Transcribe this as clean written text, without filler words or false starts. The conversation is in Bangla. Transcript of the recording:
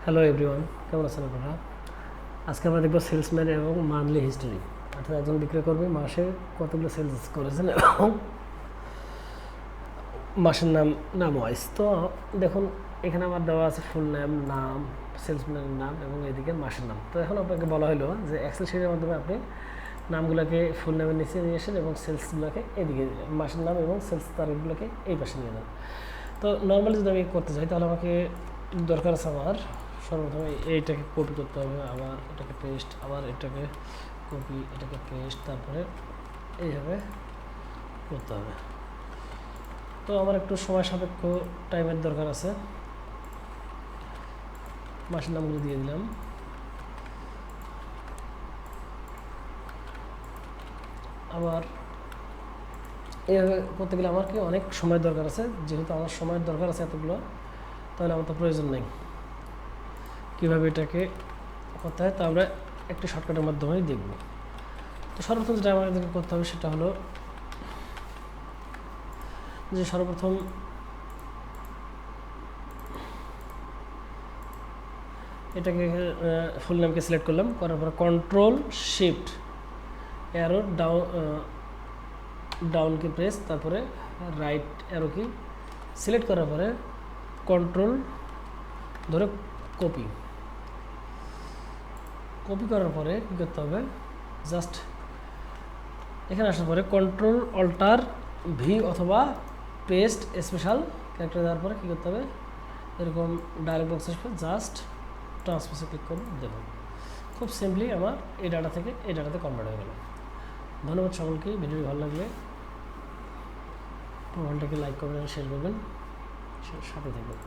হ্যালো এভরিওয়ান, কেমন আছেন আপনারা? আজকে আমরা দেখব সেলসম্যান এবং মান্থলি হিস্টোরি, অর্থাৎ একজন বিক্রয়কর্মী মাসে কতগুলো সেলস করেছেন এবং মাসের নাম ওয়াইজ। তো দেখুন, এখানে আমার দেওয়া আছে ফুল নাম, সেলসম্যানের নাম এবং এদিকে মাসের নাম। তো এখন আপনাকে বলা হলো যে এক্সেল শিটের মাধ্যমে আপনি নামগুলোকে ফুল নামের নিচে নিয়ে আসেন এবং সেলসগুলোকে এদিকে, মাসের নাম এবং সেলস তারিখগুলোকে এই পাশে নিয়ে যান। তো নর্মালি যদি আমি করতে চাই তাহলে আমাকে দরকার আছে আমার সর্বপ্রথমে এইটাকে কপি করতে হবে, আবার এটাকে পেস্ট, আবার এটাকে কপি, এটাকে পেস্ট, তারপরে এইভাবে করতে হবে। তো আমার একটু সময় সাপেক্ষ টাইমের দরকার আছে। মাসের নামগুলো দিয়ে দিলাম। আবার এইভাবে করতে গেলে আমার কি অনেক সময় দরকার আছে, যেহেতু আমার সময়ের দরকার আছে এতগুলো, তাহলে আমার তো প্রয়োজন নেই। কীভাবে এটাকে করতে হয় তা আমরা একটি শর্টকাটের মাধ্যমেই দেখব। তো সর্বপ্রথম যেটা আমাদেরকে করতে হবে সেটা হলো যে সর্বপ্রথম এটাকে ফুল নেমকে সিলেক্ট করলাম, করার পরে কন্ট্রোল শিফট অ্যারো ডাউন কি প্রেস, তারপরে রাইট অ্যারো কি সিলেক্ট করার পরে কন্ট্রোল ধরে কপি করার পরে কী করতে হবে, জাস্ট এখানে আসার পরে কন্ট্রোল অল্টার ভি অথবা পেস্ট স্পেশাল ক্যারেক্টার দেওয়ার পরে কী করতে হবে, এরকম ডায়লগ বক্স আসবে, জাস্ট ট্রান্সপোজে ক্লিক করুন। দেখুন খুব সিম্পলি আমার এই ডাটা থেকে এই ডাটাতে কনভার্ট হয়ে গেল। ধন্যবাদ সকলকে। ভিডিওটি ভালো লাগলে প্রোফাইলটাকে লাইক করবেন, শেয়ার করবেন, সাথে থাকবেন।